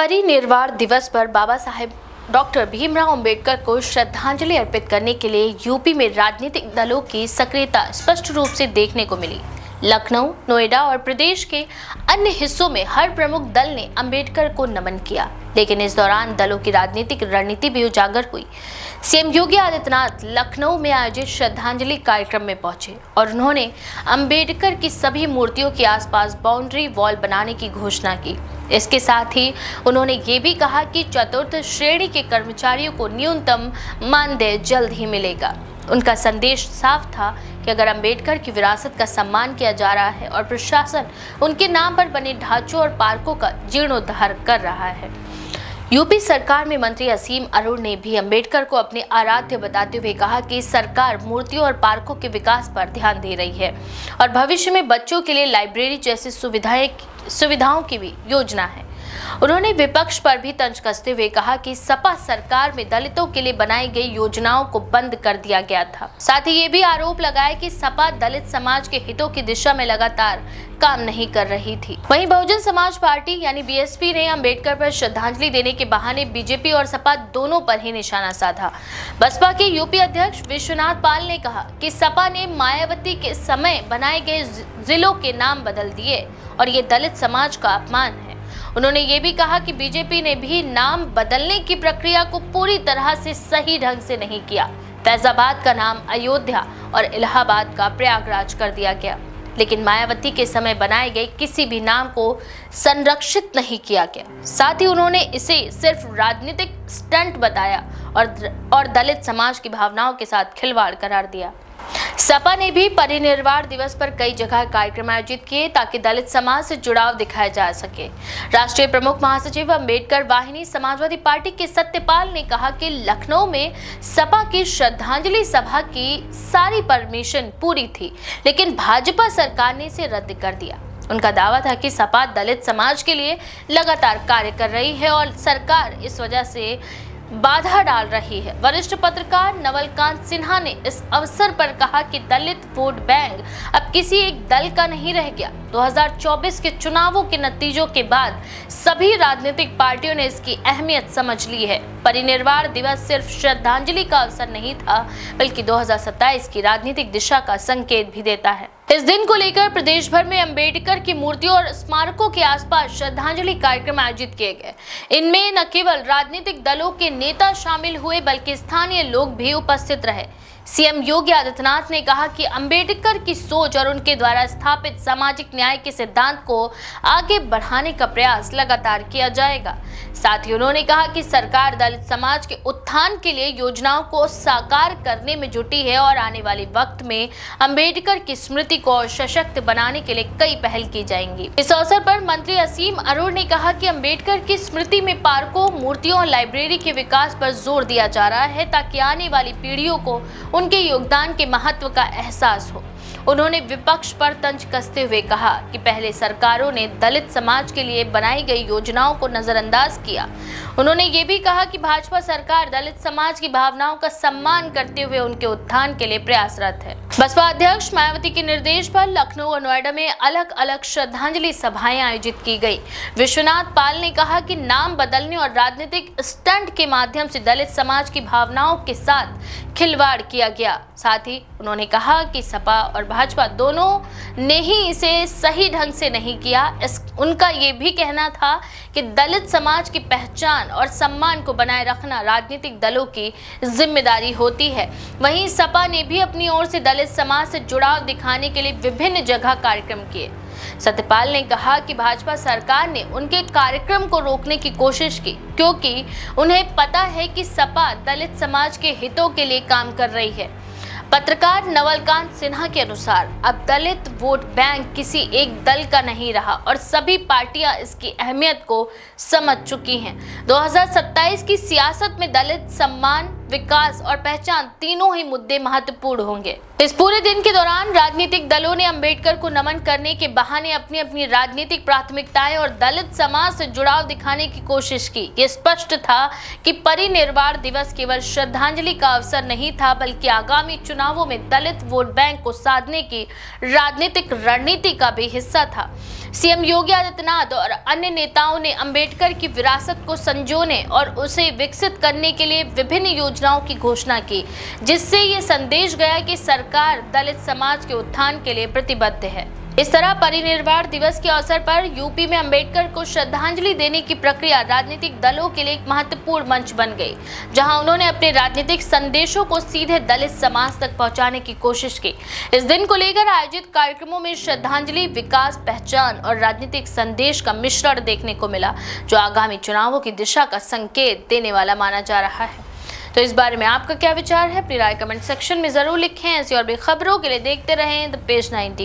परिनिर्वाण दिवस पर बाबा साहेब डॉक्टर भीमराव अंबेडकर को श्रद्धांजलि अर्पित करने के लिए यूपी में राजनीतिक दलों की सक्रियता स्पष्ट रूप से देखने को मिली। लखनऊ, नोएडा और प्रदेश के अन्य हिस्सों में हर प्रमुख दल ने अंबेडकर को नमन किया, लेकिन इस दौरान दलों की राजनीतिक रणनीति भी उजागर हुई। सीएम योगी आदित्यनाथ लखनऊ में आयोजित श्रद्धांजलि कार्यक्रम में पहुंचे और उन्होंने अंबेडकर की सभी मूर्तियों के आसपास बाउंड्री वॉल बनाने की घोषणा की। इसके साथ ही उन्होंने ये भी कहा कि चतुर्थ श्रेणी के कर्मचारियों को न्यूनतम मानदेय जल्द ही मिलेगा। उनका संदेश साफ था कि अगर अंबेडकर की विरासत का सम्मान किया जा रहा है और प्रशासन उनके नाम पर बने ढांचों और पार्कों का जीर्णोद्धार कर रहा है। यूपी सरकार में मंत्री असीम अरुण ने भी अंबेडकर को अपने आराध्य बताते हुए कहा कि सरकार मूर्तियों और पार्कों के विकास पर ध्यान दे रही है और भविष्य में बच्चों के लिए लाइब्रेरी जैसी सुविधाओं की भी योजना है। उन्होंने विपक्ष पर भी तंज कसते हुए कहा कि सपा सरकार में दलितों के लिए बनाई गई योजनाओं को बंद कर दिया गया था। साथ ही ये भी आरोप लगाया कि सपा दलित समाज के हितों की दिशा में लगातार काम नहीं कर रही थी। वहीं बहुजन समाज पार्टी यानी बीएसपी ने अंबेडकर पर श्रद्धांजलि देने के बहाने बीजेपी और सपा दोनों पर ही निशाना साधा। बसपा के यूपी अध्यक्ष विश्वनाथ पाल ने कहा कि सपा ने मायावती के समय बनाए गए जिलों के नाम बदल दिए और ये दलित समाज का अपमान है। उन्होंने ये भी कहा कि बीजेपी ने भी नाम बदलने की प्रक्रिया को पूरी तरह से सही ढंग से नहीं किया। फैजाबाद का नाम अयोध्या और इलाहाबाद का प्रयागराज कर दिया गया, लेकिन मायावती के समय बनाए गए किसी भी नाम को संरक्षित नहीं किया गया। साथ ही उन्होंने इसे सिर्फ राजनीतिक स्टंट बताया और दलित समाज की भावनाओं के साथ खिलवाड़ करार दिया। सपा ने भी परिनिर्वाण दिवस पर कई जगह कार्यक्रम आयोजित किए ताकि दलित समाज से जुड़ाव दिखाया जा सके। राष्ट्रीय प्रमुख महासचिव अंबेडकर वाहिनी समाजवादी पार्टी के सत्यपाल ने कहा कि लखनऊ में सपा की श्रद्धांजलि सभा की सारी परमिशन पूरी थी, लेकिन भाजपा सरकार ने इसे रद्द कर दिया। उनका दावा था कि सपा दलित समाज के लिए लगातार कार्य कर रही है और सरकार इस वजह से बाधा डाल रही है। वरिष्ठ पत्रकार नवलकांत सिन्हा ने इस अवसर पर कहा कि दलित वोट बैंक अब किसी एक दल का नहीं रह गया। 2024 के चुनावों के नतीजों के बाद सभी राजनीतिक पार्टियों ने इसकी अहमियत समझ ली है। परिनिर्वाण दिवस सिर्फ श्रद्धांजलि का अवसर नहीं था, बल्कि 2027 की राजनीतिक दिशा का संकेत भी देता है। इस दिन को लेकर प्रदेश भर में अंबेडकर की मूर्तियों और स्मारकों के आसपास श्रद्धांजलि कार्यक्रम आयोजित किए गए। इनमें न केवल राजनीतिक दलों के नेता शामिल हुए, बल्कि स्थानीय लोग भी उपस्थित रहे। सीएम योगी आदित्यनाथ ने कहा कि अंबेडकर की सोच और उनके द्वारा स्थापित सामाजिक न्याय के सिद्धांत को आगे बढ़ाने का प्रयास लगातार किया जाएगा। साथ ही उन्होंने कहा कि सरकार दलित समाज के उत्थान के लिए योजनाओं को साकार करने में जुटी है और आने वाले वक्त में अंबेडकर की स्मृति को और सशक्त बनाने के लिए कई पहल की जाएंगी। इस अवसर पर मंत्री असीम अरुण ने कहा कि अंबेडकर की स्मृति में पार्कों, मूर्तियों और लाइब्रेरी के विकास पर जोर दिया जा रहा है ताकि आने वाली पीढ़ियों को उनके योगदान के महत्व का एहसास हो। उन्होंने विपक्ष पर तंज कसते हुए कहा कि पहले सरकारों ने दलित समाज के लिए बनाई गई योजनाओं को नजरअंदाज किया। उन्होंने ये भी कहा कि भाजपा सरकार दलित समाज की भावनाओं का सम्मान करते हुए उनके उत्थान के लिए प्रयासरत है। बसपा अध्यक्ष मायावती के निर्देश पर लखनऊ और नोएडा में अलग अलग श्रद्धांजलि सभाएं आयोजित की गई। विश्वनाथ पाल ने कहा कि नाम बदलने और राजनीतिक स्टंट के माध्यम से दलित समाज की भावनाओं के साथ खिलवाड़ किया गया। साथ ही उन्होंने कहा कि सपा और भाजपा दोनों ने ही इसे सही ढंग से नहीं किया। उनका ये भी कहना था कि दलित समाज की पहचान और सम्मान को बनाए रखना राजनीतिक दलों की जिम्मेदारी होती है। वहीं सपा ने भी अपनी ओर से दलित समाज से जुड़ाव दिखाने के लिए विभिन्न जगह कार्यक्रम किए। सत्यपाल ने कहा कि भाजपा सरकार ने उनके कार्यक्रम को रोकने की कोशिश की, क्योंकि उन्हें पता है कि सपा दलित समाज के हितों के लिए काम कर रही है। पत्रकार नवलकांत सिन्हा के अनुसार अब दलित वोट बैंक किसी एक दल का नहीं रहा और सभी पार्टियां इसकी अहमियत को समझ चुकी हैं। 2027 की सियासत में दलित सम्मान विकास और पहचान तीनों ही मुद्दे महत्वपूर्ण होंगे। इस पूरे दिन के दौरान राजनीतिक दलों ने अंबेडकर को नमन करने के बहाने अपनी अपनी राजनीतिक प्राथमिकताएं और दलित समाज से जुड़ाव दिखाने की कोशिश की। ये स्पष्ट था कि परिनिर्वाण दिवस केवल श्रद्धांजलि का अवसर नहीं था, बल्कि आगामी चुनावों में दलित वोट बैंक को साधने की राजनीतिक रणनीति का भी हिस्सा था। सीएम योगी आदित्यनाथ और अन्य नेताओं ने अंबेडकर की विरासत को संजोने और उसे विकसित करने के लिए विभिन्न योजनाओं की घोषणा की, जिससे ये संदेश गया कि सरकार दलित समाज के उत्थान के लिए प्रतिबद्ध है। इस तरह परिनिर्वाण दिवस के अवसर पर यूपी में अंबेडकर को श्रद्धांजलि देने की प्रक्रिया राजनीतिक दलों के लिए एक महत्वपूर्ण मंच बन गई, जहां उन्होंने अपने राजनीतिक संदेशों को सीधे दलित समाज तक पहुंचाने की कोशिश की। इस दिन को लेकर आयोजित कार्यक्रमों में श्रद्धांजलि, विकास, पहचान और राजनीतिक संदेश का मिश्रण देखने को मिला, जो आगामी चुनावों की दिशा का संकेत देने वाला माना जा रहा है। तो इस बारे में आपका क्या विचार है? अपनी राय कमेंट सेक्शन में जरूर लिखें। ऐसी और भी खबरों के लिए देखते रहें द पेज 19।